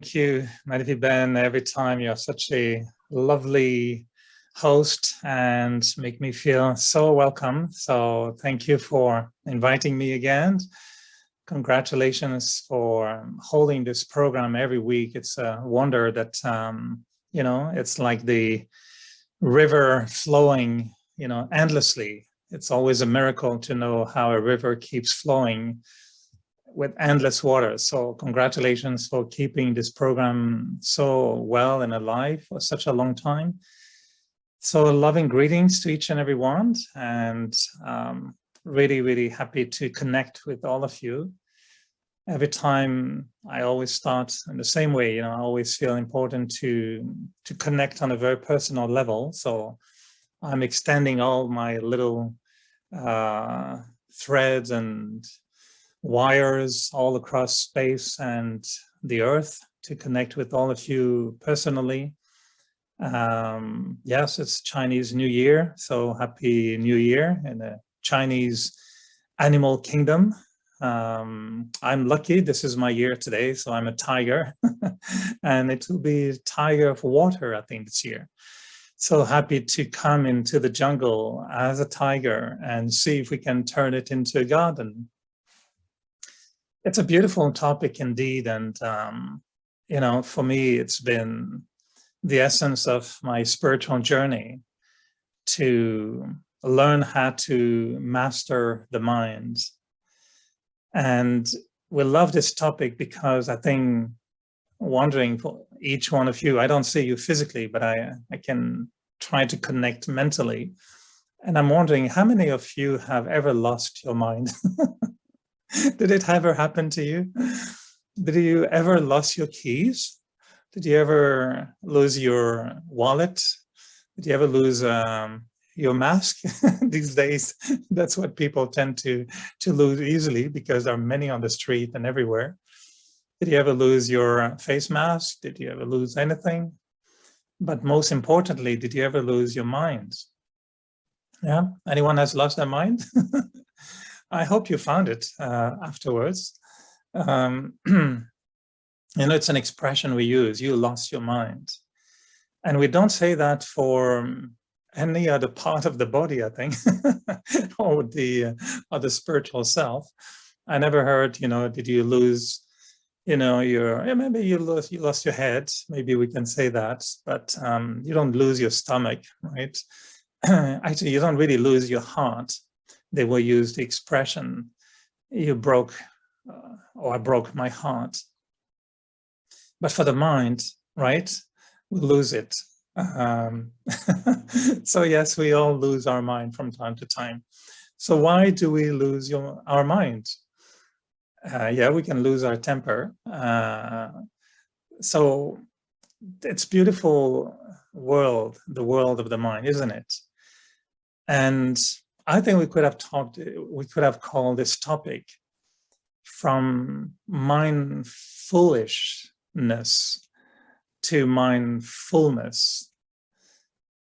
Thank you, Madhavi Ben. Every time you're such a lovely host and make me feel so welcome. So thank you for inviting me again. Congratulations for holding this program every week. It's a wonder that, it's like the river flowing, endlessly. It's always a miracle to know how a river keeps flowing with endless water. So congratulations for keeping this program so well and alive for such a long time. So loving greetings to each and every one, and really, really happy to connect with all of you. Every time I always start in the same way, I always feel important to connect on a very personal level. So I'm extending all my little threads and wires all across space and the earth to connect with all of you personally. Yes, it's Chinese New Year, so happy New Year in the Chinese animal kingdom. I'm lucky, this is my year today, so I'm a tiger and it will be tiger of water, I think, this year. So happy to come into the jungle as a tiger and see if we can turn it into a garden. It's a beautiful topic indeed. And, for me, it's been the essence of my spiritual journey to learn how to master the mind. And we love this topic because I think, wondering for each one of you, I don't see you physically, but I can try to connect mentally. And I'm wondering how many of you have ever lost your mind? Did it ever happen to you? Did you ever lose your keys? Did you ever lose your wallet? Did you ever lose your mask? These days, that's what people tend to lose easily because there are many on the street and everywhere. Did you ever lose your face mask? Did you ever lose anything? But most importantly, did you ever lose your mind? Yeah, anyone has lost their mind? I hope you found it afterwards. It's an expression we use, you lost your mind. And we don't say that for any other part of the body, I think, or the spiritual self. I never heard, did you lose, maybe you lost your head, maybe we can say that, but you don't lose your stomach, right? Actually, you don't really lose your heart. They will use the expression, you broke, or I broke my heart. But for the mind, right, we lose it. So yes, we all lose our mind from time to time. So why do we lose our mind? Yeah, we can lose our temper. So it's beautiful world, the world of the mind, isn't it? And I think we could have called this topic from mindfulness to mindfulness.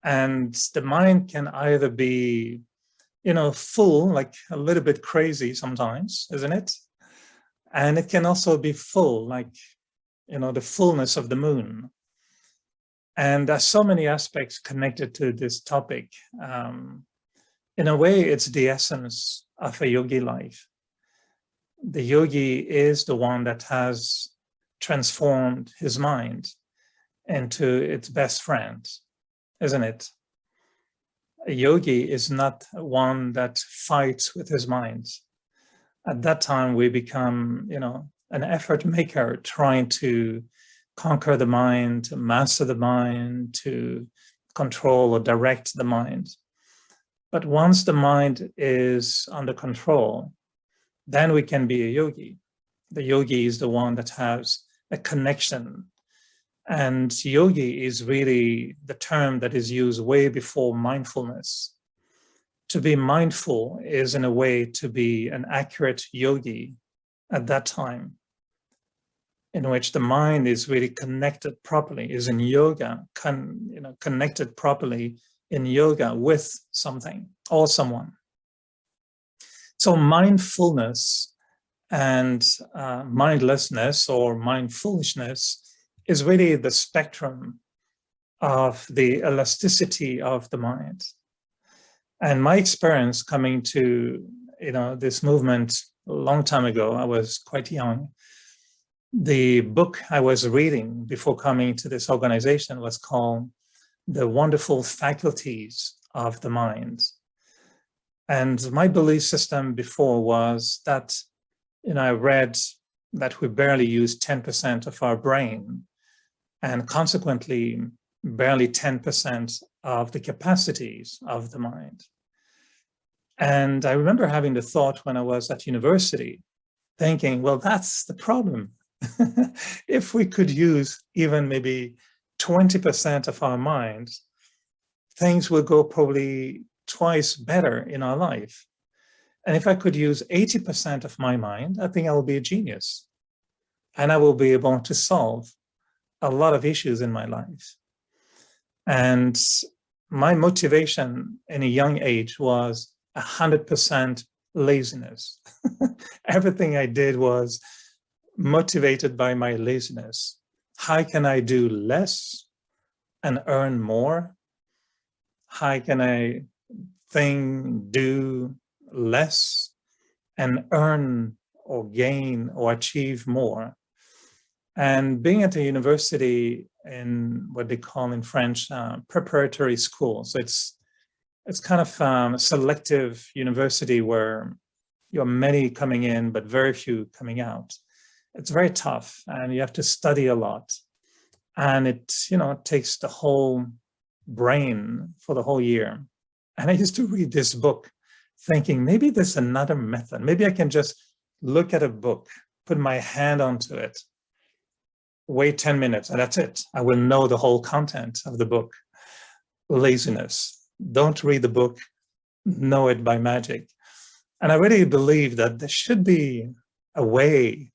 And the mind can either be, full, like a little bit crazy sometimes, isn't it? And it can also be full, like, the fullness of the moon. And there's so many aspects connected to this topic. In a way, it's the essence of a yogi life. The yogi is the one that has transformed his mind into its best friend, isn't it? A yogi is not one that fights with his mind. At that time, we become, an effort maker trying to conquer the mind, to master the mind, to control or direct the mind. But once the mind is under control, then we can be a yogi. The yogi is the one that has a connection. And yogi is really the term that is used way before mindfulness. To be mindful is, in a way, to be an accurate yogi at that time, in which the mind is really connected properly, is in yoga, connected properly in yoga with something or someone. So mindfulness and mindlessness or mindfulness is really the spectrum of the elasticity of the mind. And my experience coming to, this movement a long time ago, I was quite young. The book I was reading before coming to this organization was called The Wonderful Faculties of the Mind. And my belief system before was that, I read that we barely use 10% of our brain, and consequently, barely 10% of the capacities of the mind. And I remember having the thought when I was at university, thinking, well, that's the problem. If we could use even maybe 20% of our minds, things will go probably twice better in our life. And if I could use 80% of my mind, I think I will be a genius. And I will be able to solve a lot of issues in my life. And my motivation in a young age was 100% laziness. Everything I did was motivated by my laziness. How can I do less and earn more? How can I do less and earn or gain or achieve more? And being at a university in what they call in French preparatory school, so it's kind of a selective university where you have many coming in but very few coming out. It's very tough, and you have to study a lot, and it takes the whole brain for the whole year. And I used to read this book thinking, maybe there's another method. Maybe I can just look at a book, put my hand onto it, wait 10 minutes, and that's it. I will know the whole content of the book. Laziness. Don't read the book, know it by magic. And I really believe that there should be a way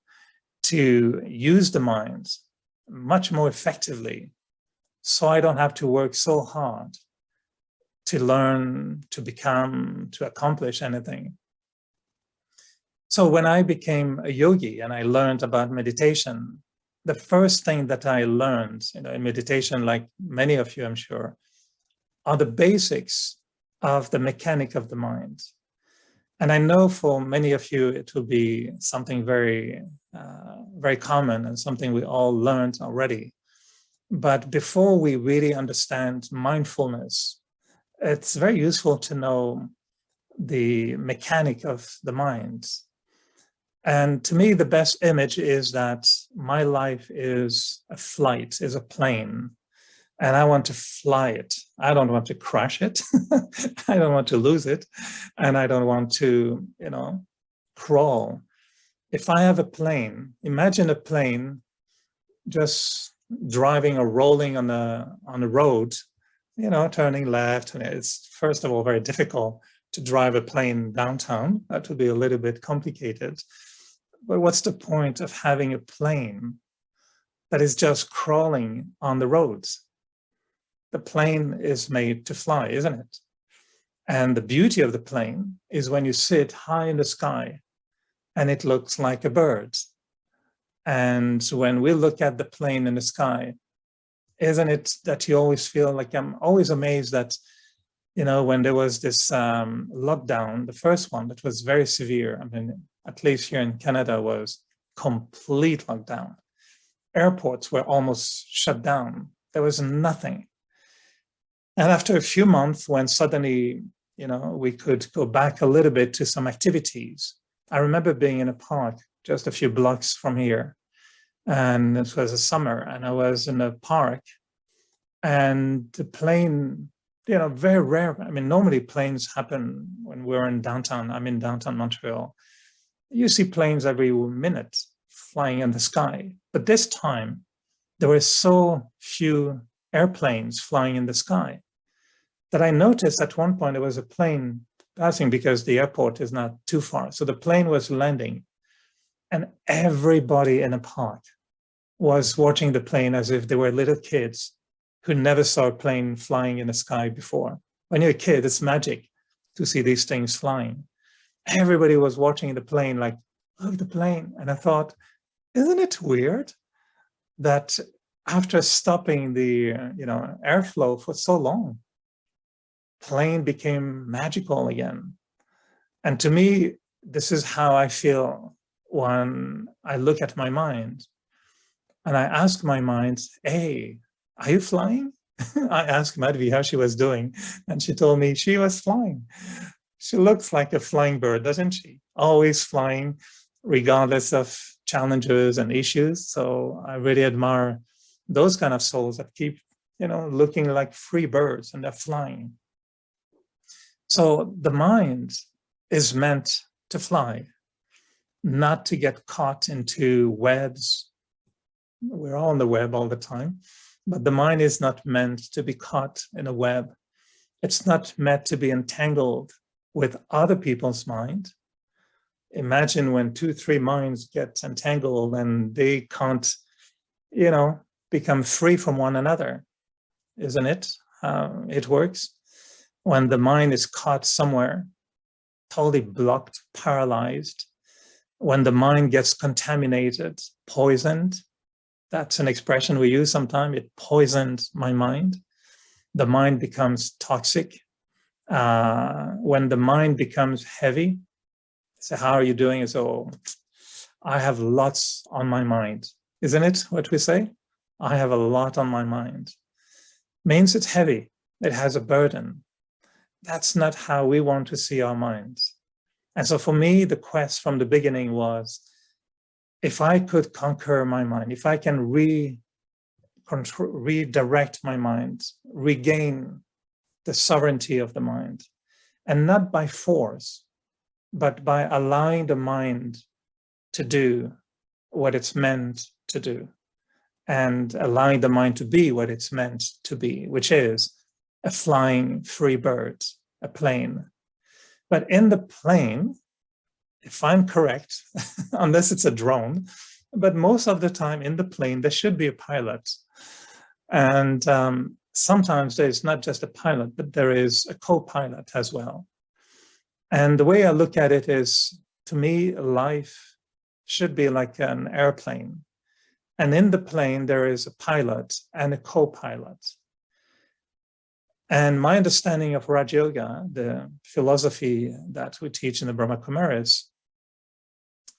to use the mind much more effectively, so I don't have to work so hard to learn, to become, to accomplish anything. So when I became a yogi and I learned about meditation, the first thing that I learned in meditation, like many of you, I'm sure, are the basics of the mechanic of the mind. And I know for many of you, it will be something very, very common and something we all learned already. But before we really understand mindfulness, it's very useful to know the mechanic of the mind. And to me, the best image is that my life is a flight, is a plane, and I want to fly it. I don't want to crash it. I don't want to lose it. And I don't want to, crawl. If I have a plane, imagine a plane just driving or rolling on the road, turning left. And it's, first of all, very difficult to drive a plane downtown. That would be a little bit complicated. But what's the point of having a plane that is just crawling on the roads? The plane is made to fly, isn't it? And the beauty of the plane is when you sit high in the sky and it looks like a bird. And when we look at the plane in the sky, isn't it that you always feel like, I'm always amazed that, when there was this lockdown, the first one that was very severe, I mean, at least here in Canada, was complete lockdown. Airports were almost shut down. There was nothing. And after a few months, when suddenly, we could go back a little bit to some activities. I remember being in a park just a few blocks from here, and it was a summer, and I was in a park, and the plane, very rare. I mean, normally planes happen when we're in downtown. I'm in downtown Montreal. You see planes every minute flying in the sky. But this time, there were so few airplanes flying in the sky that I noticed at one point there was a plane passing, because the airport is not too far. So the plane was landing, and everybody in the park was watching the plane as if they were little kids who never saw a plane flying in the sky before. When you're a kid, it's magic to see these things flying. Everybody was watching the plane like, look, the plane. And I thought, isn't it weird that after stopping the airflow for so long, plane became magical again. And to me, this is how I feel when I look at my mind. And I ask my mind, hey, are you flying? I asked Madhvi how she was doing, and she told me she was flying. She looks like a flying bird, doesn't she? Always flying, regardless of challenges and issues. So I really admire those kind of souls that keep, looking like free birds and they're flying. So the mind is meant to fly, not to get caught into webs. We're all on the web all the time, but the mind is not meant to be caught in a web. It's not meant to be entangled with other people's mind. Imagine when 2-3 minds get entangled and they can't, become free from one another. Isn't it how it works? When the mind is caught somewhere, totally blocked, paralyzed, when the mind gets contaminated, poisoned, that's an expression we use sometimes, it poisoned my mind. The mind becomes toxic. When the mind becomes heavy, so how are you doing? So I have lots on my mind. Isn't it what we say? I have a lot on my mind. Means it's heavy. It has a burden. That's not how we want to see our minds. And so for me, the quest from the beginning was, if I could conquer my mind, if I can redirect my mind, regain the sovereignty of the mind, and not by force, but by allowing the mind to do what it's meant to do, and allowing the mind to be what it's meant to be, which is a flying free bird, a plane. But in the plane, if I'm correct, unless it's a drone, but most of the time in the plane, there should be a pilot. And sometimes there's not just a pilot, but there is a co-pilot as well. And the way I look at it is, to me, life should be like an airplane. And in the plane, there is a pilot and a co-pilot. And my understanding of Raj Yoga, the philosophy that we teach in the Brahma Kumaris,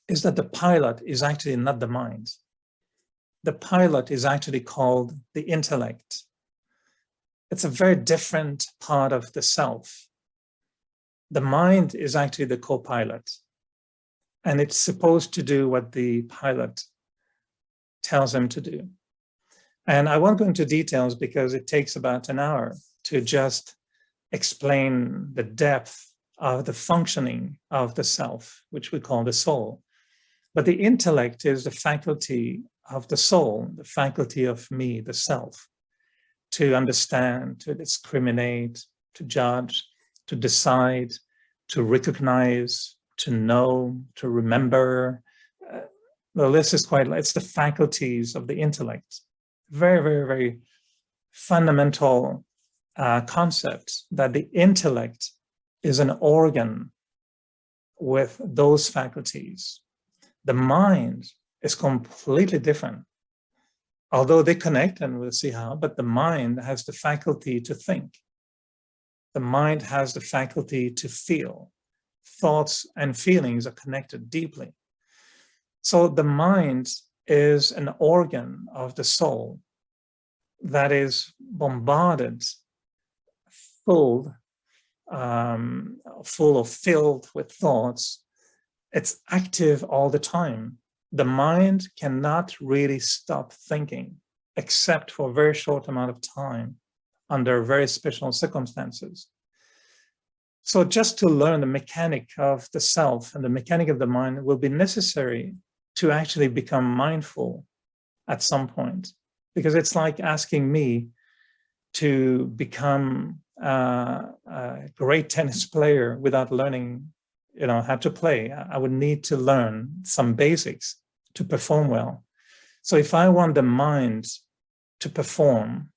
is that the pilot is actually not the mind. The pilot is actually called the intellect. It's a very different part of the self. The mind is actually the co-pilot, and it's supposed to do what the pilot tells him to do. And I won't go into details because it takes about an hour to just explain the depth of the functioning of the self, which we call the soul. But the intellect is the faculty of the soul, the faculty of me, the self, to understand, to discriminate, to judge, to decide, to recognize, to know, to remember. The list is it's the faculties of the intellect. Very, very, very fundamental concept that the intellect is an organ with those faculties. The mind is completely different, although they connect, and we'll see how, but the mind has the faculty to think. The mind has the faculty to feel. Thoughts and feelings are connected deeply. So the mind is an organ of the soul that is bombarded, full or filled with thoughts. It's active all the time. The mind cannot really stop thinking, except for a very short amount of time under very special circumstances. So just to learn the mechanic of the self and the mechanic of the mind will be necessary to actually become mindful at some point, because it's like asking me to become a great tennis player without learning, how to play. I would need to learn some basics to perform well. So if I want the mind to perform,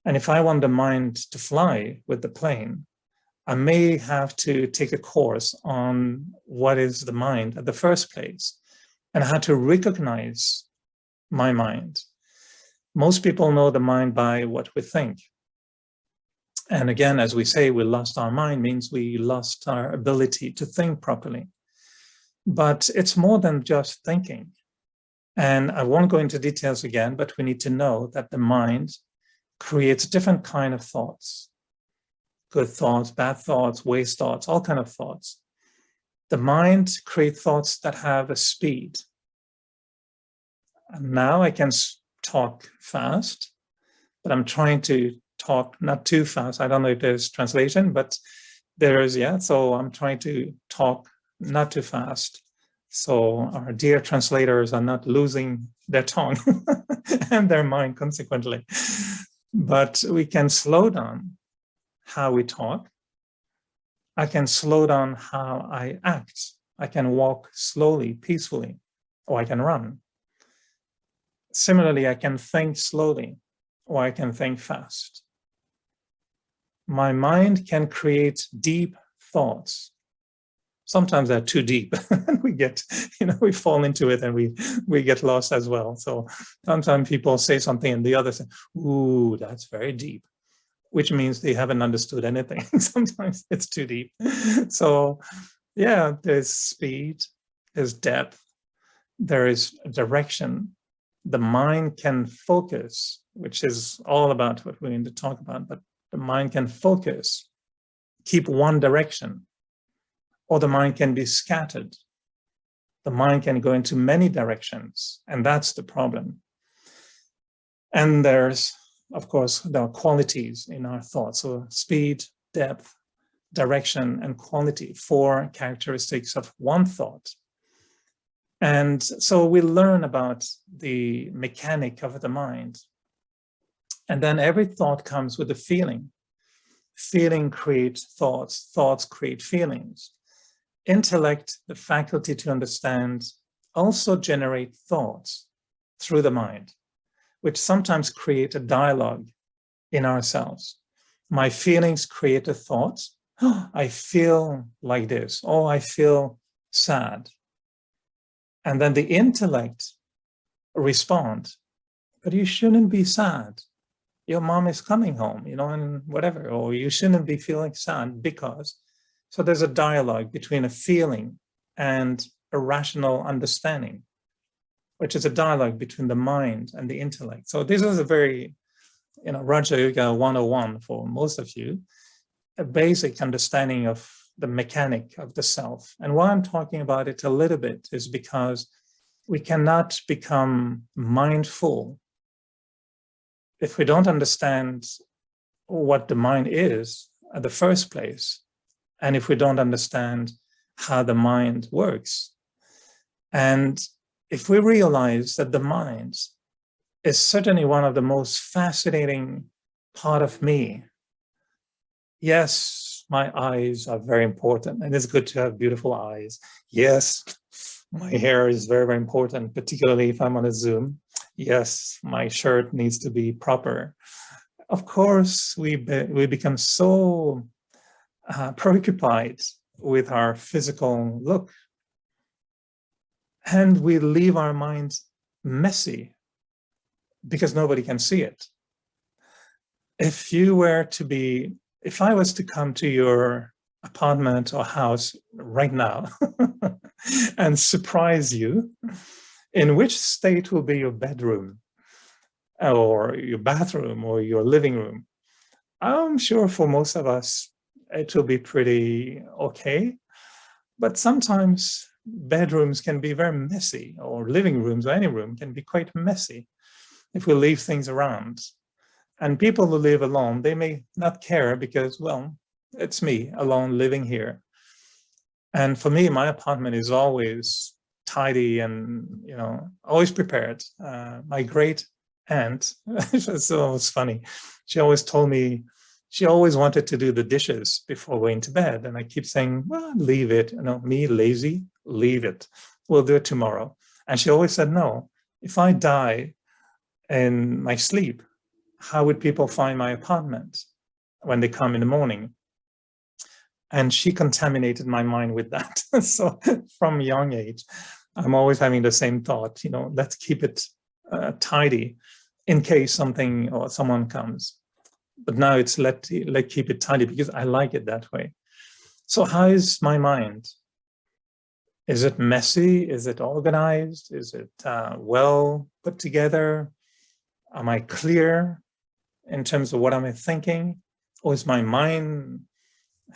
and if I want the mind to fly with the plane, I may have to take a course on what is the mind at the first place and how to recognize my mind. Most people know the mind by what we think. And again, as we say, we lost our mind means we lost our ability to think properly. But it's more than just thinking. And I won't go into details again, but we need to know that the mind creates different kind of thoughts. Good thoughts, bad thoughts, waste thoughts, all kind of thoughts. The mind creates thoughts that have a speed. And now I can talk fast, but I'm trying to talk not too fast. I don't know if there's translation, but there is, yeah. So I'm trying to talk not too fast. So our dear translators are not losing their tongue and their mind consequently. But we can slow down how we talk. I can slow down how I act. I can walk slowly, peacefully, or I can run. Similarly, I can think slowly, or I can think fast. My mind can create deep thoughts. Sometimes they're too deep and we get, we fall into it and we get lost as well. So sometimes people say something and the other say, ooh, that's very deep, which means they haven't understood anything. Sometimes it's too deep. So yeah, there's speed, there's depth, there is direction. The mind can focus, which is all about what we're going to talk about, but the mind can focus, keep one direction, or the mind can be scattered. The mind can go into many directions, and that's the problem. And there's, of course, there are qualities in our thoughts. So speed, depth, direction, and quality, 4 characteristics of one thought. And so we learn about the mechanic of the mind. And then every thought comes with a feeling. Feeling creates thoughts, thoughts create feelings. Intellect, the faculty to understand, also generate thoughts through the mind, which sometimes create a dialogue in ourselves. My feelings create a thought. Oh, I feel like this. Oh, I feel sad. And then the intellect responds, but you shouldn't be sad. Your mom is coming home, and whatever, or you shouldn't be feeling sad because. So there's a dialogue between a feeling and a rational understanding, which is a dialogue between the mind and the intellect. So this is a very, Raja Yoga 101 for most of you, a basic understanding of the mechanic of the self. And why I'm talking about it a little bit is because we cannot become mindful if we don't understand what the mind is at the first place, and if we don't understand how the mind works. And if we realize that the mind is certainly one of the most fascinating part of me. Yes, my eyes are very important, and it's good to have beautiful eyes. Yes, my hair is very, very important, particularly if I'm on a Zoom. Yes, my shirt needs to be proper. Of course, we become so preoccupied with our physical look, and we leave our minds messy because nobody can see it. If I was to come to your apartment or house right now and surprise you, in which state will be your bedroom or your bathroom or your living room? I'm sure for most of us, it will be pretty okay. But sometimes bedrooms can be very messy, or living rooms or any room can be quite messy if we leave things around. And people who live alone, they may not care because, well, it's me alone living here. And for me, my apartment is always tidy and, always prepared. My great aunt, it's always funny. She always told me, she always wanted to do the dishes before going to bed. And I keep saying, well, leave it. Me, lazy, leave it. We'll do it tomorrow. And she always said, no, if I die in my sleep, how would people find my apartment when they come in the morning? And she contaminated my mind with that. So from a young age, I'm always having the same thought, let's keep it tidy. in case something or someone comes. But now it's let keep it tidy because I like it that way. So how is my mind? Is it messy? Is it organized? Is it well put together? Am I clear in terms of what am I thinking? Or is my mind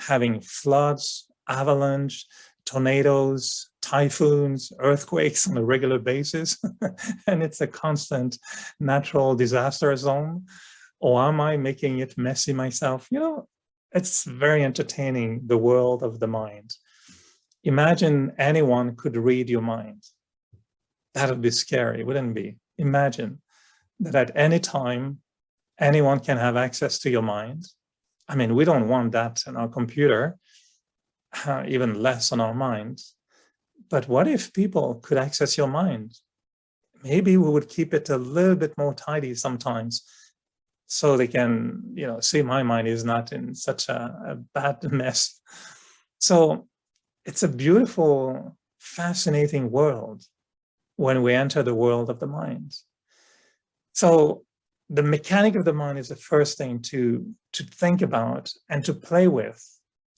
having floods, avalanche, tornadoes, typhoons, earthquakes on a regular basis? And it's a constant natural disaster zone? Or am I making it messy myself? You know, it's very entertaining, the world of the mind. Imagine anyone could read your mind. That would be scary, wouldn't it be? Imagine that at any time, anyone can have access to your mind. I mean, we don't want that on our computer, even less on our minds. But what if people could access your mind? Maybe we would keep it a little bit more tidy sometimes, so they can, you know, see my mind is not in such a bad mess. So it's a beautiful, fascinating world when we enter the world of the mind. So the mechanic of the mind is the first thing to think about and to play with,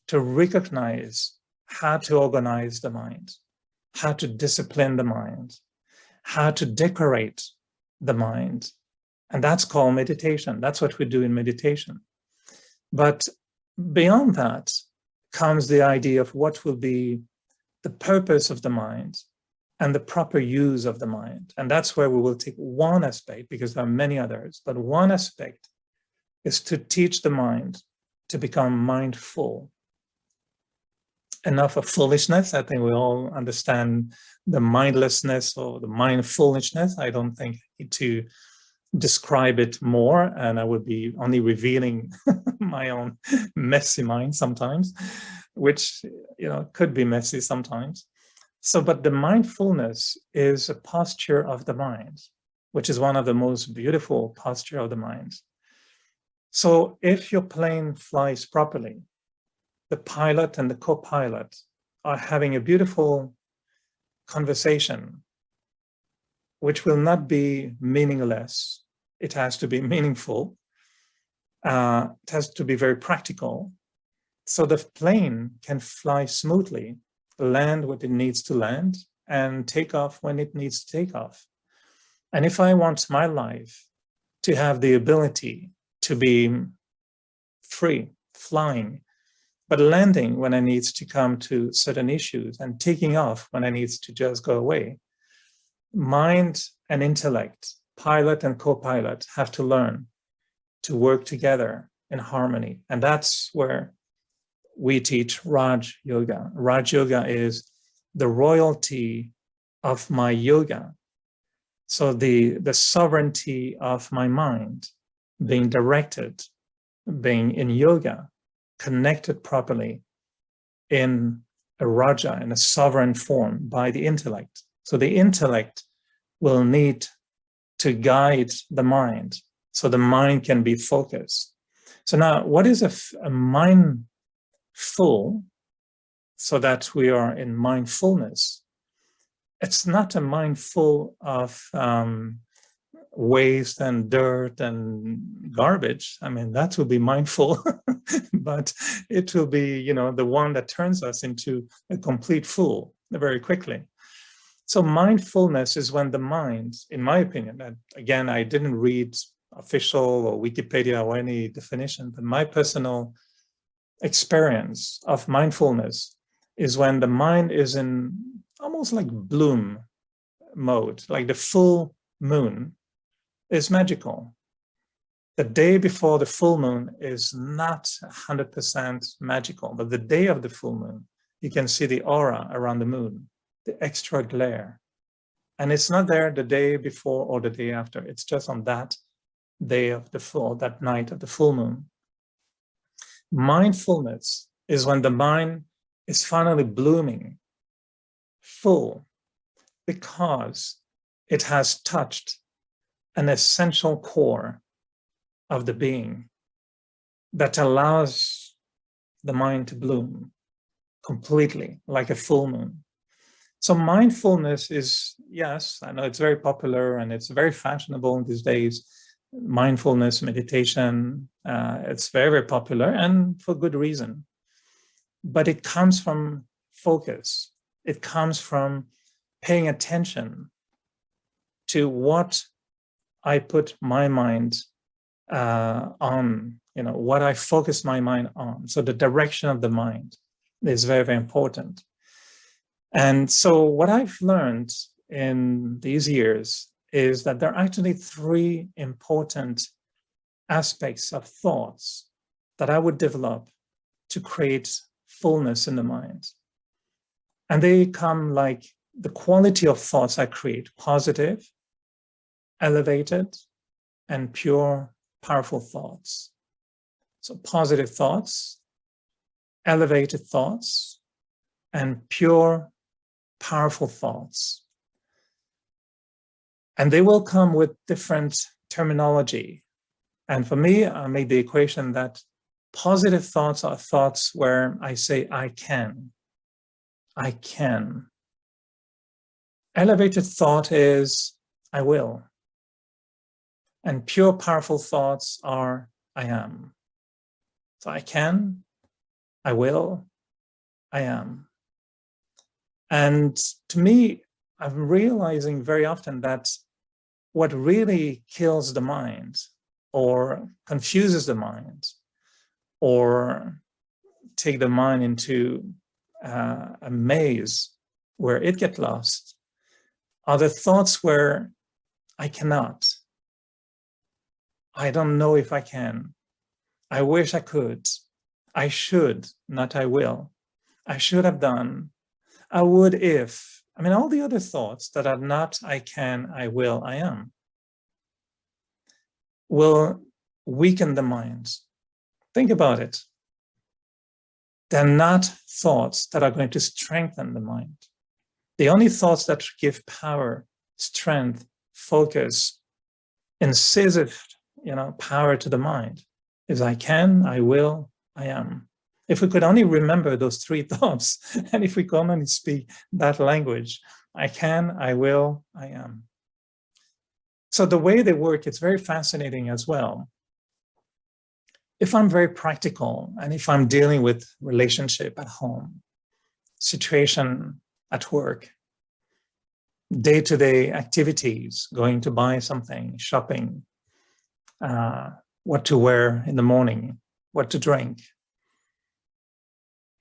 to recognize how to organize the mind, how to discipline the mind, how to decorate the mind. And that's called meditation. That's what we do in meditation. But beyond that comes the idea of what will be the purpose of the mind and the proper use of the mind. And that's where we will take one aspect, because there are many others, but one aspect is to teach the mind to become mindful. Enough of foolishness. I think we all understand the mindlessness or the mindfulness. I don't think I need to describe it more, and I would be only revealing my own messy mind sometimes, which, you know, could be messy sometimes. So, but the mindfulness is a posture of the mind, which is one of the most beautiful posture of the mind. So if your plane flies properly, the pilot and the co-pilot are having a beautiful conversation, which will not be meaningless. It has to be meaningful. It has to be very practical. So the plane can fly smoothly, land when it needs to land, and take off when it needs to take off. And if I want my life to have the ability to be free, flying, but landing when I need to come to certain issues and taking off when I need to just go away, mind and intellect, pilot and co-pilot, have to learn to work together in harmony. And that's where we teach Raj Yoga. Raj Yoga is the royalty of my yoga. So the sovereignty of my mind being directed, being in yoga, connected properly in a Raja, in a sovereign form by the intellect. So the intellect will need to guide the mind so the mind can be focused. So now, what is a mindful, so that we are in mindfulness? It's not a mind full of waste and dirt and garbage. I mean, that will be mindful, but it will be, you know, the one that turns us into a complete fool very quickly. So mindfulness is when the mind, in my opinion, and again, I didn't read official or Wikipedia or any definition, but my personal experience of mindfulness is when the mind is in almost like bloom mode, like the full moon is magical. The day before the full moon is not 100% magical, but the day of the full moon, you can see the aura around the moon, the extra glare. And it's not there the day before or the day after. It's just on that day of the full, that night of the full moon. Mindfulness is when the mind is finally blooming, full, because it has touched an essential core of the being that allows the mind to bloom completely, like a full moon. So mindfulness is, yes, I know it's very popular and it's very fashionable these days, mindfulness, meditation. It's very, very popular, and for good reason. But it comes from focus. It comes from paying attention to what I put my mind on, what I focus my mind on. So the direction of the mind is very, very important. And so what I've learned in these years is that there are actually three important aspects of thoughts that I would develop to create fullness in the mind. And they come like the quality of thoughts I create: positive, elevated, and pure, powerful thoughts. So positive thoughts, elevated thoughts, and pure, powerful thoughts. And they will come with different terminology. And for me, I made the equation that positive thoughts are thoughts where I say, I can. I can. Elevated thought is, I will. And pure, powerful thoughts are, I am. So I can, I will, I am. And to me, I'm realizing very often that what really kills the mind or confuses the mind or take the mind into a maze where it gets lost are the thoughts where I cannot. I don't know if I can. I wish I could. I should, not I will. I should have done. I would if. I mean, all the other thoughts that are not I can, I will, I am, will weaken the mind. Think about it. They're not thoughts that are going to strengthen the mind. The only thoughts that give power, strength, focus, incisive, power to the mind is I can, I will, I am. If we could only remember those three thoughts, and if we could only speak that language, I can, I will, I am. So the way they work, it's very fascinating as well. If I'm very practical, and if I'm dealing with relationship at home, situation at work, day-to-day activities, going to buy something, shopping, what to wear in the morning, what to drink.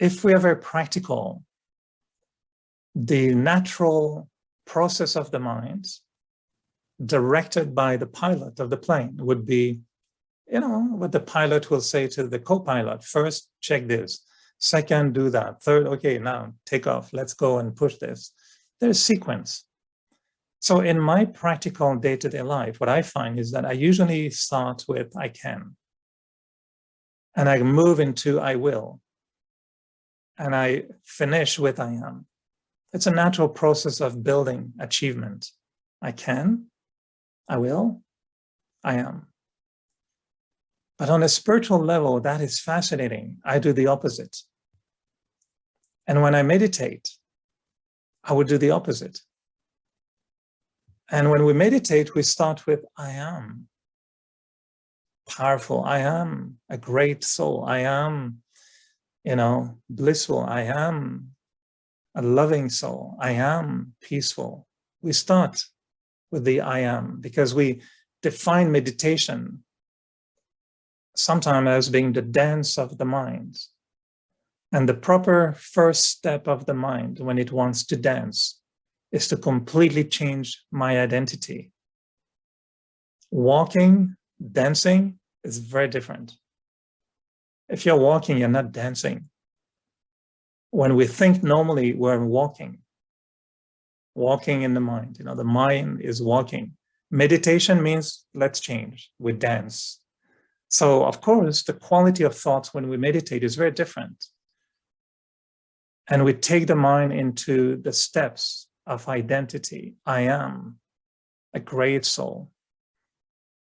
If we are very practical, the natural process of the mind, directed by the pilot of the plane, would be, what the pilot will say to the co-pilot: first, check this. Second, do that. Third, okay, now take off. Let's go and push this. There's sequence. So in my practical day-to-day life, what I find is that I usually start with I can. And I move into I will. And I finish with I am. It's a natural process of building achievement. I can, I will, I am. But on a spiritual level, that is fascinating. I do the opposite. And when I meditate, I would do the opposite. And when we meditate, we start with I am powerful. I am a great soul. I am, blissful. I am a loving soul. I am peaceful. We start with the I am because we define meditation sometimes as being the dance of the mind. And the proper first step of the mind when it wants to dance is to completely change my identity. Walking, dancing is very different. If you're walking, you're not dancing. When we think normally, we're walking in the mind. The mind is walking. Meditation means let's change, we dance. So of course, the quality of thoughts when we meditate is very different. And we take the mind into the steps of identity. I am a great soul.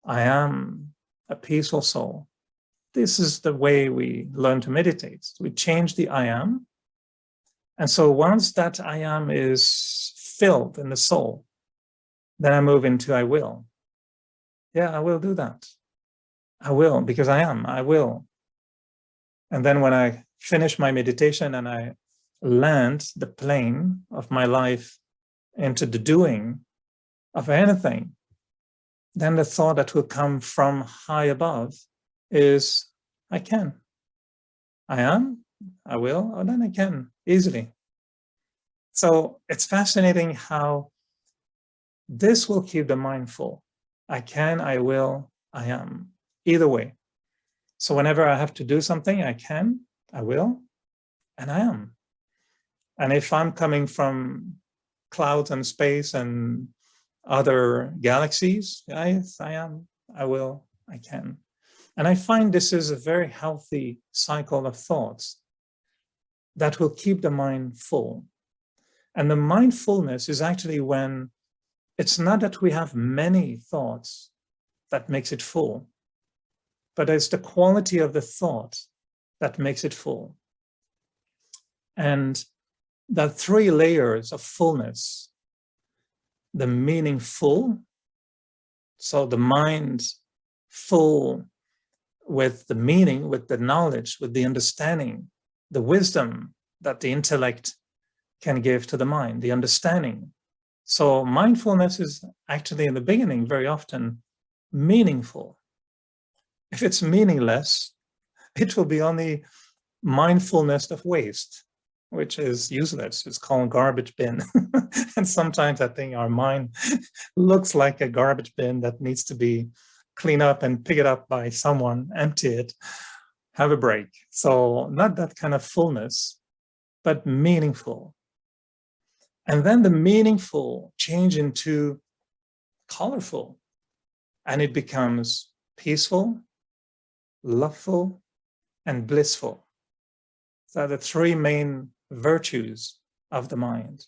I am a peaceful soul. This is the way we learn to meditate. We change the I am. And so once that I am is filled in the soul, then I move into I will. Yeah, I will do that. I will, because I will. And then when I finish my meditation and I land the plane of my life into the doing of anything, then the thought that will come from high above is, I can. I am, I will, or then I can easily. So it's fascinating how this will keep the mind full. I can, I will, I am. Either way. So whenever I have to do something, I can, I will, and I am. And if I'm coming from clouds and space and other galaxies, I am, I will, I can. And I find this is a very healthy cycle of thoughts that will keep the mind full. And the mindfulness is actually when it's not that we have many thoughts that makes it full, but it's the quality of the thought that makes it full. And the three layers of fullness, the meaningful, so the mind full with the meaning, with the knowledge, with the understanding, the wisdom that the intellect can give to the mind, the understanding. So mindfulness is actually in the beginning very often meaningful. If it's meaningless, it will be only mindfulness of waste, which is useless. It's called garbage bin. And sometimes I think our mind looks like a garbage bin that needs to be cleaned up and pick it up by someone, empty it, have a break. So not that kind of fullness, but meaningful. And then the meaningful change into colorful, and it becomes peaceful, loveful, and blissful. So the three main virtues of the mind.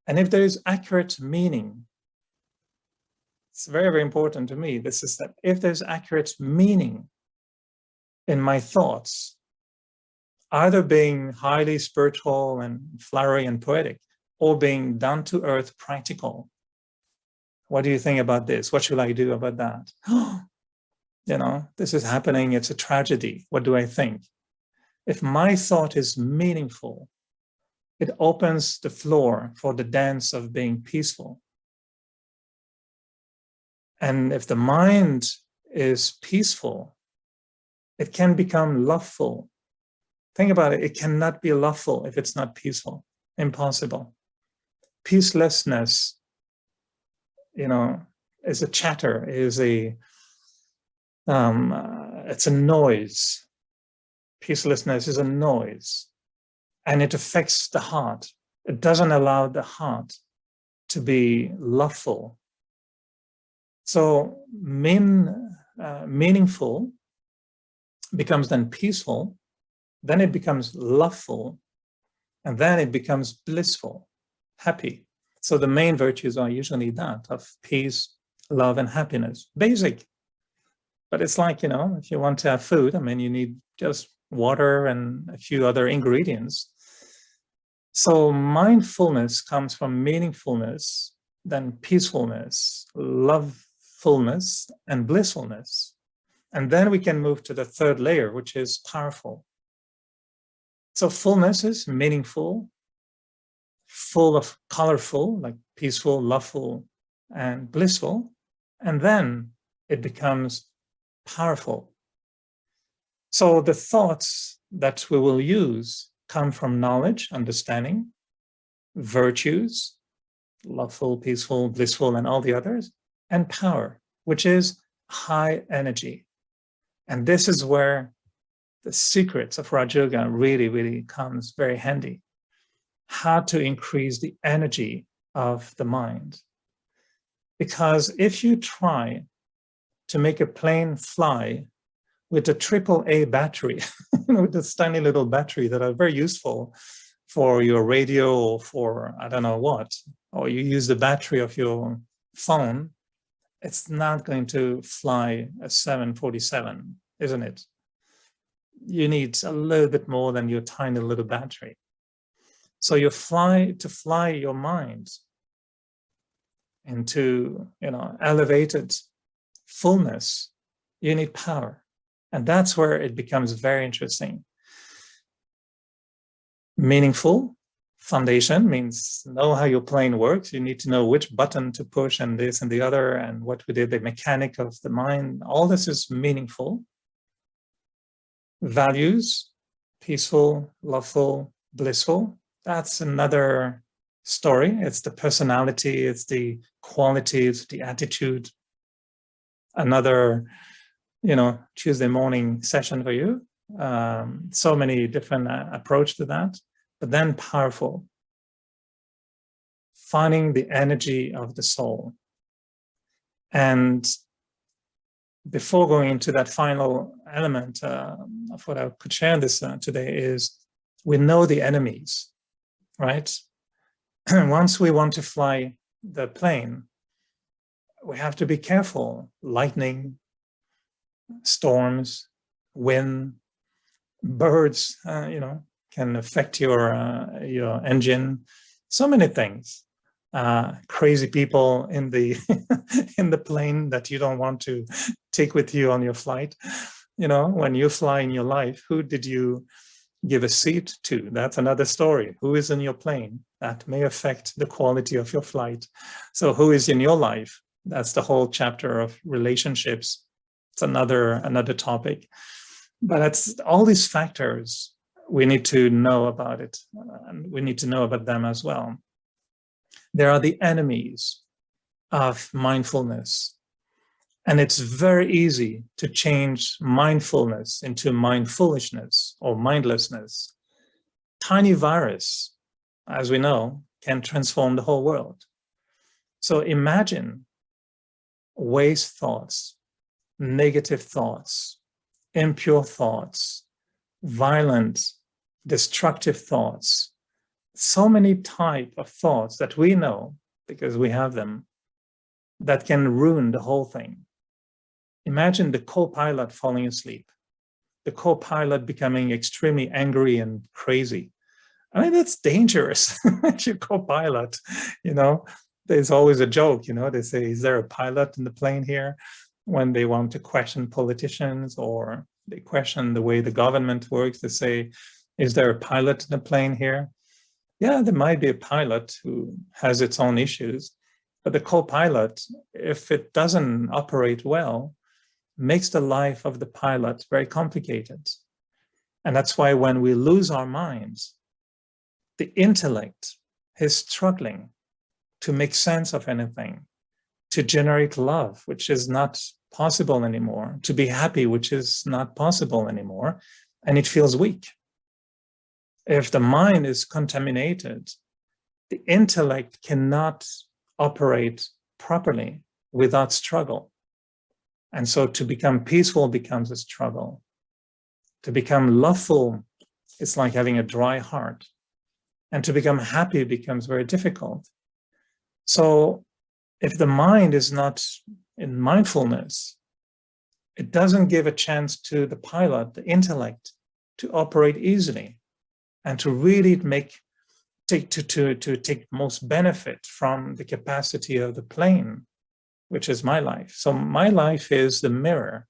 And if there is accurate meaning, it's very, very important to me. This is that if there's accurate meaning in my thoughts, either being highly spiritual and flowery and poetic, or being down to earth practical. What do you think about this? What should I do about that? You know, this is happening. It's a tragedy. What do I think? If my thought is meaningful, it opens the floor for the dance of being peaceful. And if the mind is peaceful, it can become loveful. Think about it. It cannot be loveful if it's not peaceful. Impossible. Peacelessness, you know, is a chatter, is a, it's a noise. Peacelessness is a noise, and it affects the heart. It doesn't allow the heart to be loveful. So meaningful becomes then peaceful, then it becomes loveful, and then it becomes blissful, happy. So the main virtues are usually that of peace, love, and happiness. Basic. But it's like, you know, if you want to have food, I mean, you need just water and a few other ingredients. So mindfulness comes from meaningfulness, then peacefulness, lovefulness, and blissfulness. And then we can move to the third layer, which is powerful. So fullness is meaningful, full of colorful, like peaceful, loveful, and blissful. And then it becomes powerful. So the thoughts that we will use come from knowledge, understanding, virtues, loveful, peaceful, blissful, and all the others, and power, which is high energy. And this is where the secrets of Raj Yoga really, really comes very handy. How to increase the energy of the mind. Because if you try to make a plane fly with a AAA battery, with this tiny little battery that are very useful for your radio or for, I don't know what, or you use the battery of your phone, it's not going to fly a 747, isn't it? You need a little bit more than your tiny little battery. So you fly your mind into, you know, elevated fullness, you need power. And that's where it becomes very interesting. Meaningful foundation means know how your plane works. You need to know which button to push and this and the other and what we did, the mechanic of the mind. All this is meaningful. Values, peaceful, loveful, blissful. That's another story. It's the personality, it's the quality, it's the attitude. Another, Tuesday morning session for you. So many different approach to that, but then powerful. Finding the energy of the soul. And before going into that final element of what I could share this today is we know the enemies, right? Once we want to fly the plane, we have to be careful. Lightning, storms, wind, birds, can affect your engine. So many things. Crazy people in the in the plane that you don't want to take with you on your flight. When you fly in your life, who did you give a seat to? That's another story. Who is in your plane? That may affect the quality of your flight. So who is in your life? That's the whole chapter of relationships. It's another topic. But it's all these factors, we need to know about it, and we need to know about them as well. There are the enemies of mindfulness. And it's very easy to change mindfulness into mindfullishness or mindlessness. Tiny virus, as we know, can transform the whole world. So imagine waste thoughts, negative thoughts, impure thoughts, violent, destructive thoughts, so many types of thoughts that we know because we have them that can ruin the whole thing. Imagine the co-pilot falling asleep, the co-pilot becoming extremely angry and crazy. I mean, that's dangerous. Your co-pilot, there's always a joke, they say, is there a pilot in the plane here? When they want to question politicians or they question the way the government works, they say, is there a pilot in the plane here? Yeah, there might be a pilot who has its own issues, but the co-pilot, if it doesn't operate well, makes the life of the pilot very complicated. And that's why when we lose our minds, the intellect is struggling to make sense of anything, to generate love, which is not possible anymore, to be happy, which is not possible anymore, and it feels weak. If the mind is contaminated, the intellect cannot operate properly without struggle. And so to become peaceful becomes a struggle. To become loveful, it's like having a dry heart. And to become happy becomes very difficult. So if the mind is not in mindfulness, it doesn't give a chance to the pilot, the intellect, to operate easily and to really take most benefit from the capacity of the plane, which is my life. So my life is the mirror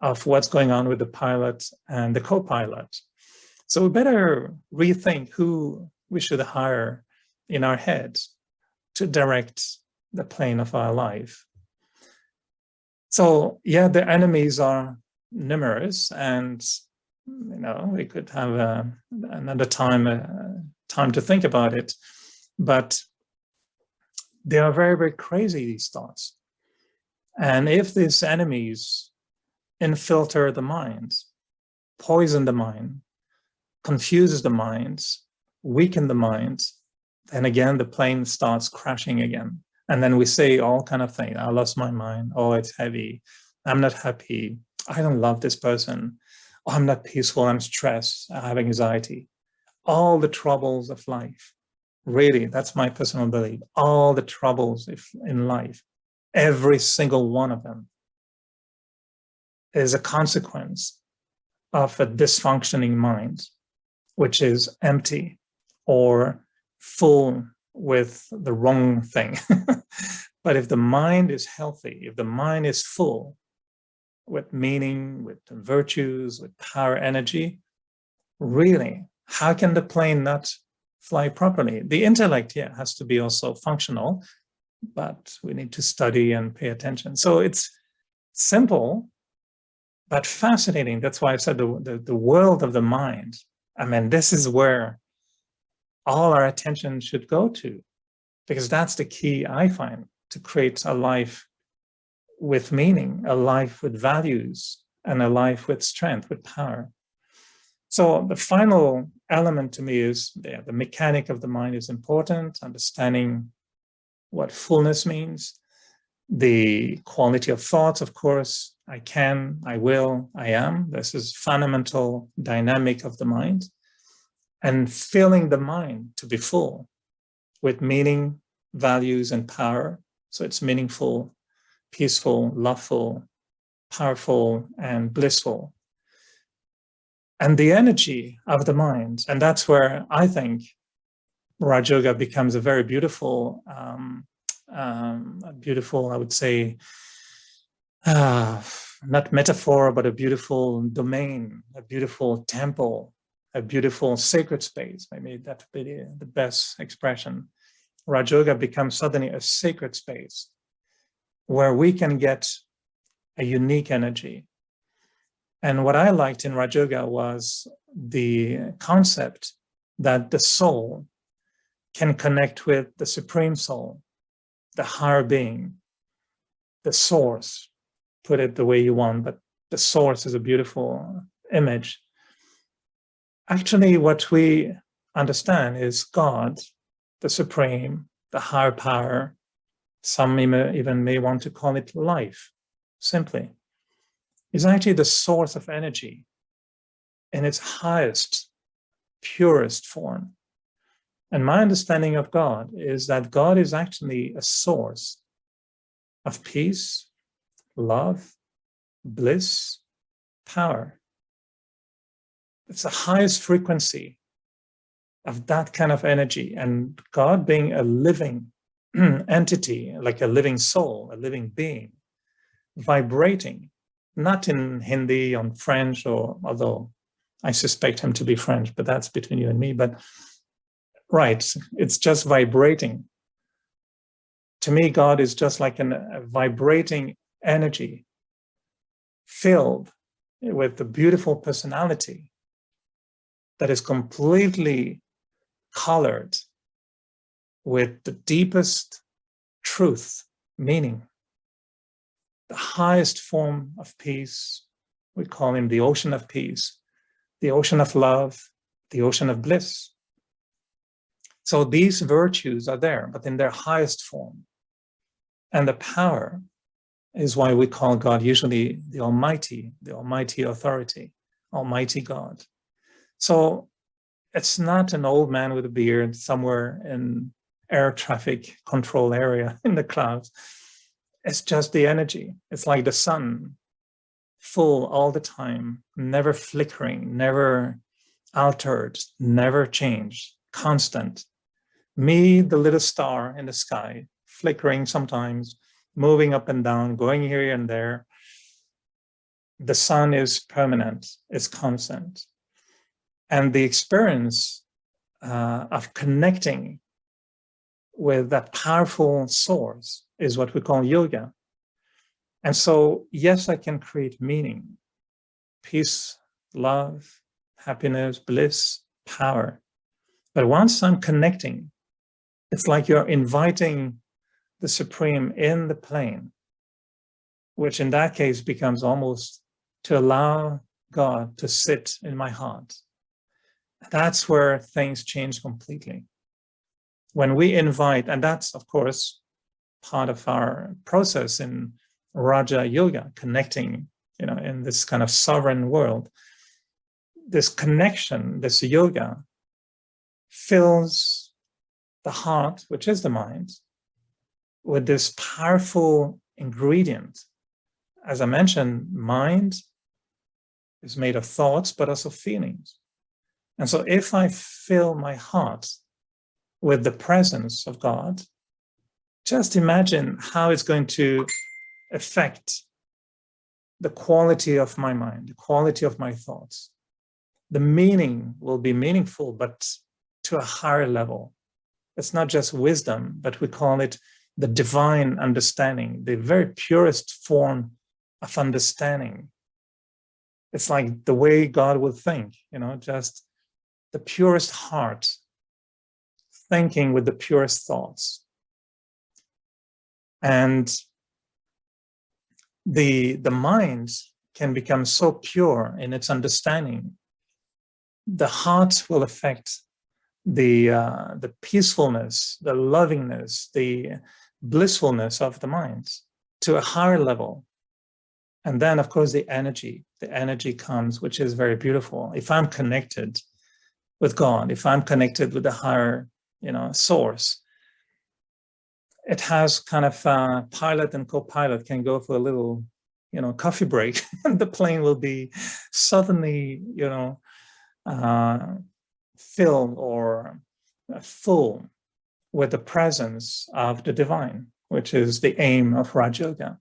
of what's going on with the pilot and the co-pilot. So we better rethink who we should hire in our heads to direct the plane of our life. So yeah, the enemies are numerous, and we could have another time to think about it, but they are very, very crazy, these thoughts. And if these enemies infiltrate the mind, poison the mind, confuses the mind, weaken the mind, then again, the plane starts crashing again. And then we say all kind of things. I lost my mind. Oh, it's heavy. I'm not happy. I don't love this person. Oh, I'm not peaceful. I'm stressed. I have anxiety. All the troubles of life. Really, that's my personal belief. All the troubles in life, every single one of them is a consequence of a dysfunctioning mind, which is empty or full with the wrong thing. But if the mind is healthy, if the mind is full with meaning, with virtues, with power, energy, really, how can the plane not fly properly? The intellect, yeah, has to be also functional, but we need to study and pay attention. So it's simple, but fascinating. That's why I said the world of the mind. I mean, this is where all our attention should go to, because that's the key, I find, to create a life with meaning, a life with values, and a life with strength, with power. So the final element to me is the mechanic of the mind is important, understanding what fullness means, the quality of thoughts, of course, I can, I will, I am. This is fundamental dynamic of the mind. And filling the mind to be full with meaning, values, and power. So it's meaningful, peaceful, loveful, powerful, and blissful. And the energy of the mind, and that's where I think Raj Yoga becomes a very beautiful, I would say, not metaphor, but a beautiful domain, a beautiful temple, a beautiful sacred space. Maybe that would be the best expression. Raj Yoga becomes suddenly a sacred space where we can get a unique energy. And what I liked in Raj Yoga was the concept that the soul can connect with the supreme soul, the higher being, the source, put it the way you want, but the source is a beautiful image. Actually, what we understand is God, the supreme, the higher power. Some even may want to call it life, simply, is actually the source of energy in its highest, purest form. And my understanding of God is that God is actually a source of peace, love, bliss, power. It's the highest frequency of that kind of energy. And God being a living entity, like a living soul, a living being, vibrating, not in Hindi, on French, or although I suspect him to be French, but that's between you and me. But right, it's just vibrating. To me, God is just like a vibrating energy filled with a beautiful personality that is completely colored with the deepest truth, meaning. The highest form of peace, we call him the ocean of peace, the ocean of love, the ocean of bliss. So these virtues are there, but in their highest form. And the power is why we call God usually the Almighty authority, Almighty God. So it's not an old man with a beard somewhere in air traffic control area in the clouds. It's just the energy. It's like the sun, full all the time, never flickering, never altered, never changed, constant. Me, the little star in the sky, flickering sometimes, moving up and down, going here and there. The sun is permanent, it's constant. And the experience of connecting with that powerful source is what we call yoga. And so, yes, I can create meaning, peace, love, happiness, bliss, power. But once I'm connecting, it's like you're inviting the Supreme in the plane, which in that case becomes almost to allow God to sit in my heart. That's where things change completely. When we invite, and that's, of course, part of our process in Raja Yoga, connecting, in this kind of sovereign world, this connection, this yoga, fills the heart, which is the mind, with this powerful ingredient. As I mentioned, mind is made of thoughts, but also feelings. And so if I fill my heart with the presence of God, just imagine how it's going to affect the quality of my mind, the quality of my thoughts. The meaning will be meaningful, but to a higher level. It's not just wisdom, but we call it the divine understanding, the very purest form of understanding. It's like the way God would think, just the purest heart, thinking with the purest thoughts. And the mind can become so pure in its understanding. The heart will affect the peacefulness, the lovingness, the blissfulness of the mind to a higher level. And then, of course, the energy comes, which is very beautiful. If I'm connected with God, if I'm connected with the higher, source, it has kind of pilot and co-pilot can go for a little, coffee break, and the plane will be suddenly, filled or full with the presence of the divine, which is the aim of Raj Yoga.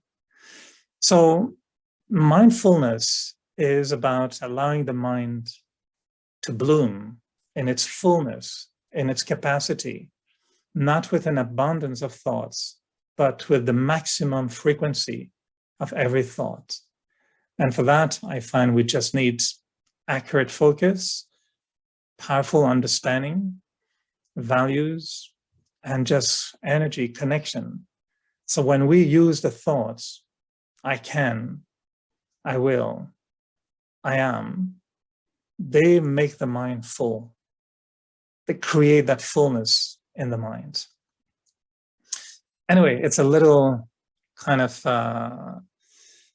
So mindfulness is about allowing the mind to bloom in its fullness, in its capacity, not with an abundance of thoughts, but with the maximum frequency of every thought. And for that, I find we just need accurate focus, powerful understanding, values, and just energy connection. So when we use the thoughts, I can, I will, I am, they make the mind full. They create that fullness in the mind. Anyway, it's a little kind of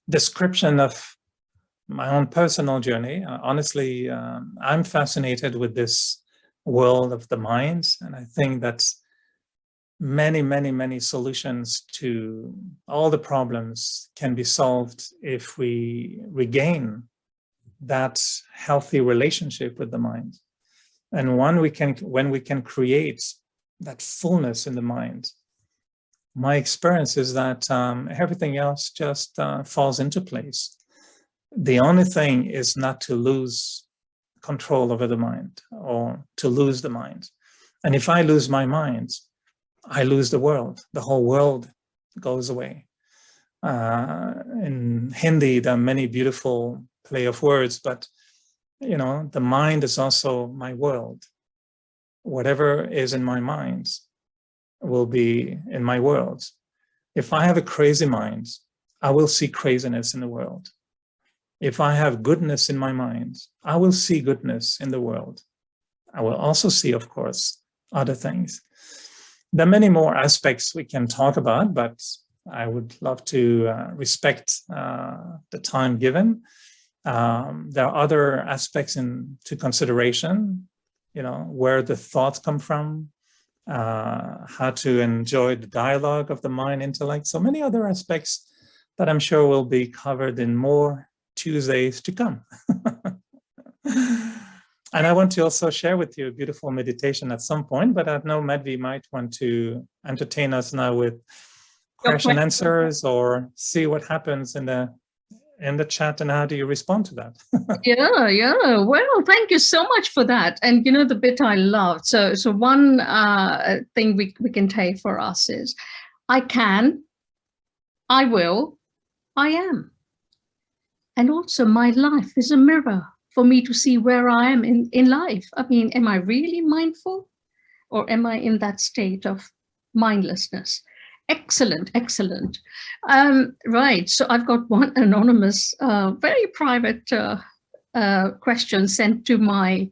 description of my own personal journey. Honestly, I'm fascinated with this world of the mind, and I think that many solutions to all the problems can be solved if we regain that healthy relationship with the mind. And when we can create that fullness in the mind, my experience is that everything else just falls into place. The only thing is not to lose control over the mind or to lose the mind. And if I lose my mind, I lose the world. The whole world goes away. In Hindi, there are many beautiful play of words, but the mind is also my world. Whatever is in my mind will be in my world. If I have a crazy mind, I will see craziness in the world. If I have goodness in my mind, I will see goodness in the world. I will also see, of course, other things. There are many more aspects we can talk about, but I would love to respect the time given. There are other aspects to consideration, where the thoughts come from, how to enjoy the dialogue of the mind intellect. So many other aspects that I'm sure will be covered in more Tuesdays to come. And I want to also share with you a beautiful meditation at some point, but I know Madhvi might want to entertain us now with question answers or see what happens in the chat and how do you respond to that? Yeah. Well, thank you so much for that. And the bit I loved. So one thing we can take for us is, I can, I will, I am. And also my life is a mirror for me to see where I am in life. I mean, am I really mindful or am I in that state of mindlessness? Excellent. Right, so I've got one anonymous, very private question sent to my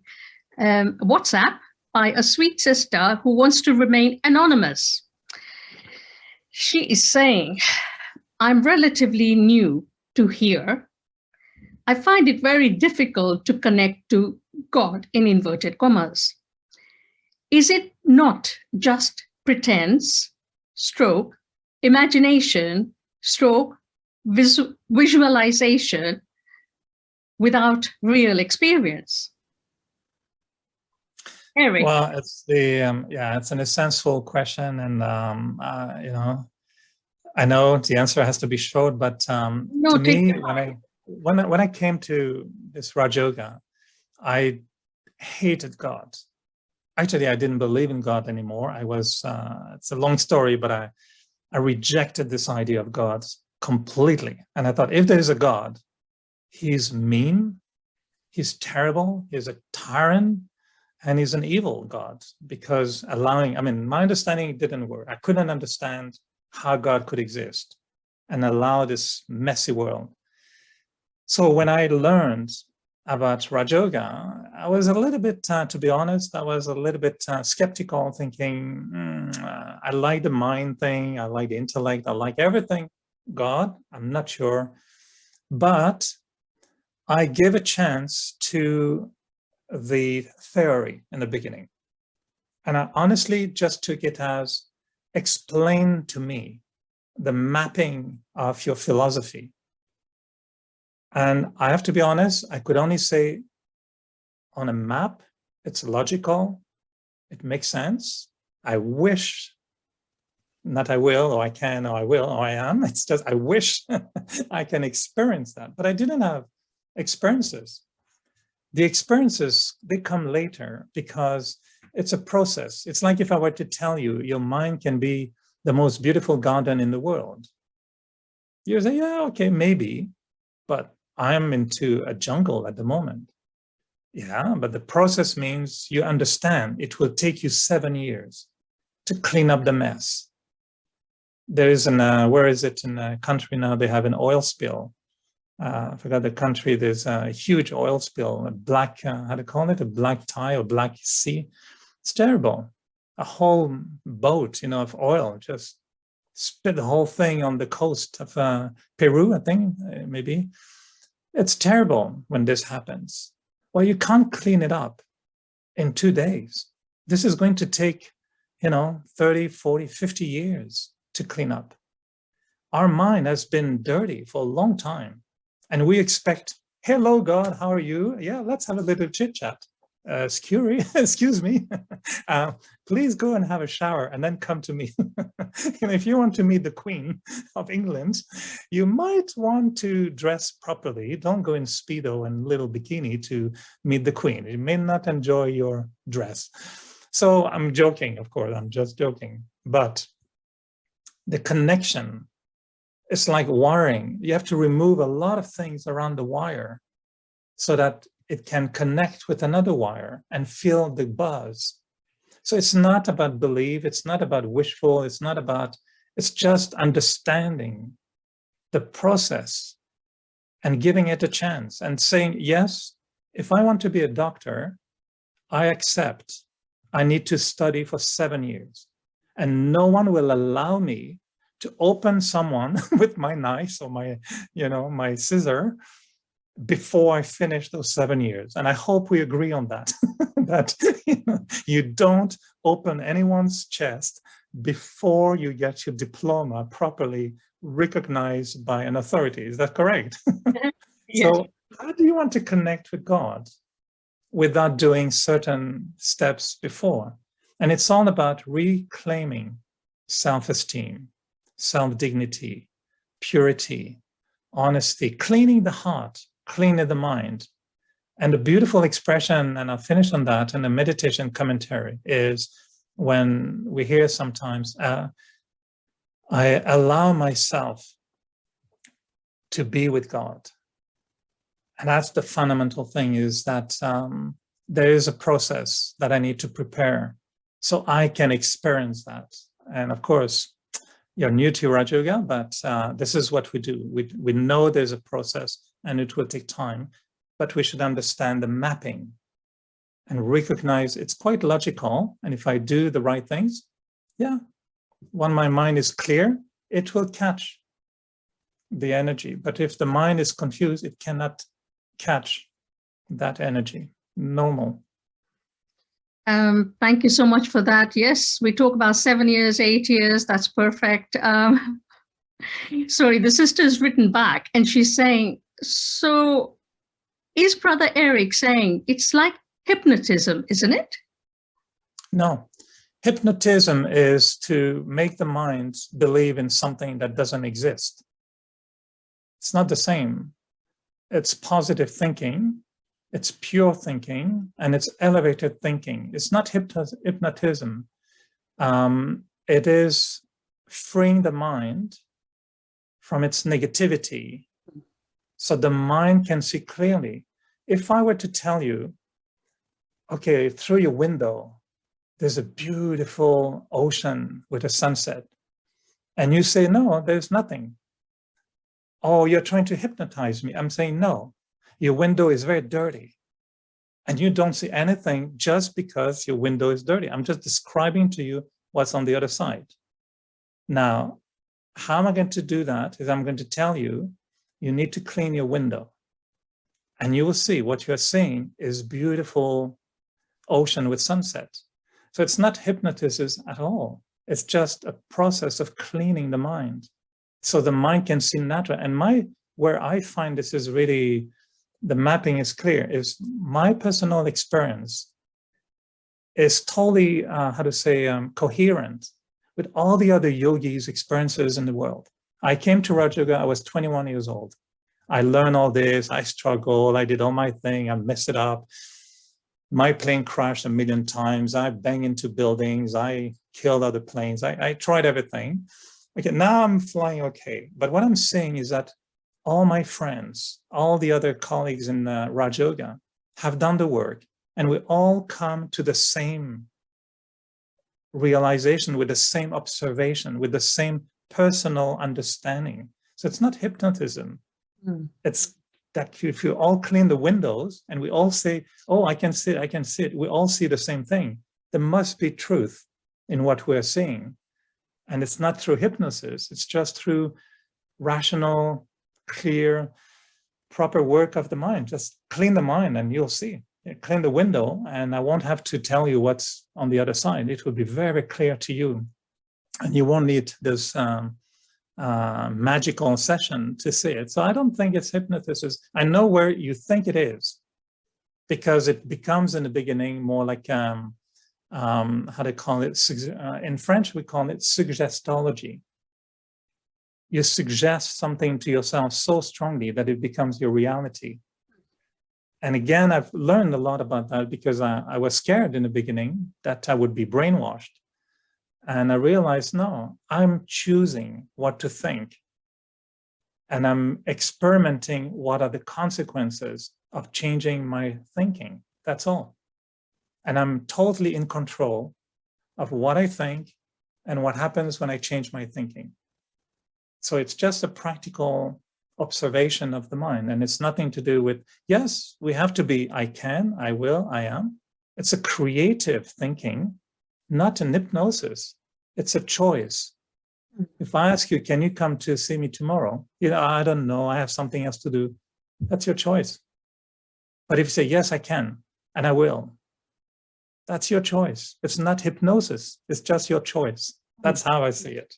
WhatsApp by a sweet sister who wants to remain anonymous. She is saying, I'm relatively new to here. I find it very difficult to connect to God in inverted commas. Is it not just pretense, stroke, imagination, stroke, visualization without real experience? Eric. Well, it's the yeah, it's an essential question, and I know the answer has to be short, but No, to take me, your time. when I came to this Raj Yoga, I hated God. Actually, I didn't believe in God anymore. I was it's a long story, but I rejected this idea of God completely, and I thought, if there's a God, he's mean, he's terrible, he's a tyrant, and he's an evil God, because my understanding didn't work. I couldn't understand how God could exist and allow this messy world. So when I learned about Raj Yoga, I was a little bit, to be honest, I was a little bit skeptical, thinking, I like the mind thing, I like the intellect, I like everything. God, I'm not sure. But I gave a chance to the theory in the beginning. And I honestly just took it as, explain to me the mapping of your philosophy. And I have to be honest, I could only say, on a map, it's logical, it makes sense. I wish, not I will, or I can, or I will, or I am. It's just, I wish I can experience that, but I didn't have experiences. The experiences, they come later because it's a process. It's like if I were to tell you, your mind can be the most beautiful garden in the world. You say, yeah, okay, maybe, but I'm into a jungle at the moment. Yeah, but the process means you understand it will take you 7 years to clean up the mess. There is where is it in a country now? They have an oil spill. I forgot the country. There's a huge oil spill, a black, how to call it, a black tie or black sea. It's terrible. A whole boat, of oil just spit the whole thing on the coast of Peru, I think, maybe. It's terrible when this happens. Well, you can't clean it up in 2 days. This is going to take, 30, 40, 50 years to clean up. Our mind has been dirty for a long time. And we expect, hello, God, how are you? Yeah, let's have a little chit chat. Excuse me. Please go and have a shower and then come to me. If you want to meet the Queen of England, you might want to dress properly. Don't go in Speedo and little bikini to meet the Queen. You may not enjoy your dress. So I'm joking, of course, I'm just joking. But the connection, it's like wiring. You have to remove a lot of things around the wire so that it can connect with another wire and feel the buzz. So it's not about belief, it's not about wishful, it's just understanding the process and giving it a chance and saying, yes, if I want to be a doctor, I accept I need to study for 7 years. And no one will allow me to open someone with my knife or my scissor before I finish those 7 years. And I hope we agree on that, that you don't open anyone's chest before you get your diploma properly recognized by an authority. Is that correct? Yes. So how do you want to connect with God without doing certain steps before? And it's all about reclaiming self-esteem, self-dignity, purity, honesty, cleaning the heart, cleaning the mind. And the beautiful expression, and I'll finish on that, in the meditation commentary, is when we hear sometimes, I allow myself to be with God. And that's the fundamental thing, is that there is a process that I need to prepare so I can experience that. And of course, you're new to Raj Yoga, but this is what we do. We know there's a process and it will take time, but we should understand the mapping and recognize it's quite logical. And if I do the right things, yeah, when my mind is clear, it will catch the energy. But if the mind is confused, it cannot catch that energy. Normal. Thank you so much for that. Yes, we talk about 7 years, 8 years. That's perfect. Sorry, the sister has written back and she's saying, so is Brother Eric saying it's like hypnotism, isn't it? No. Hypnotism is to make the mind believe in something that doesn't exist. It's not the same. It's positive thinking, it's pure thinking, and it's elevated thinking. It's not hypnotism. It is freeing the mind from its negativity so the mind can see clearly. If I were to tell you, okay, through your window, there's a beautiful ocean with a sunset, and you say, no, there's nothing. Oh, you're trying to hypnotize me. I'm saying, no, your window is very dirty and you don't see anything just because your window is dirty. I'm just describing to you what's on the other side. Now, how am I going to do that? Is I'm going to tell you, you need to clean your window, and you will see what you're seeing is beautiful ocean with sunset. So it's not hypnotism at all. It's just a process of cleaning the mind so the mind can see natural. And where I find this is really, the mapping is clear, is my personal experience is totally, coherent with all the other yogis' experiences in the world. I came to Raj Yoga, I was 21 years old. I learned all this, I struggled, I did all my thing, I messed it up. My plane crashed a million times. I banged into buildings. I killed other planes. I tried everything. Okay, now I'm flying okay. But what I'm saying is that all my friends, all the other colleagues in Raj Yoga have done the work, and we all come to the same realization, with the same observation, with the same personal understanding. So it's not hypnotism. It's that if you all clean the windows and we all say, oh, I can see it, we all see the same thing. There must be truth in what we're seeing. And it's not through hypnosis, it's just through rational, clear, proper work of the mind. Just clean the mind and you'll see. Clean the window, and I won't have to tell you what's on the other side. It will be very clear to you. And you won't need this magical session to see it. So I don't think it's hypnotism. I know where you think it is, because it becomes in the beginning more like, how to call it? In French, we call it suggestology. You suggest something to yourself so strongly that it becomes your reality. And again, I've learned a lot about that because I was scared in the beginning that I would be brainwashed. And I realized, no, I'm choosing what to think. And I'm experimenting what are the consequences of changing my thinking. That's all. And I'm totally in control of what I think and what happens when I change my thinking. So it's just a practical observation of the mind. And it's nothing to do with, yes, we have to be, I can, I will, I am. It's a creative thinking, not an hypnosis. It's a choice. If I ask you, can you come to see me tomorrow? I don't know, I have something else to do. That's your choice. But if you say, yes, I can, and I will, that's your choice. It's not hypnosis. It's just your choice. That's how I see it.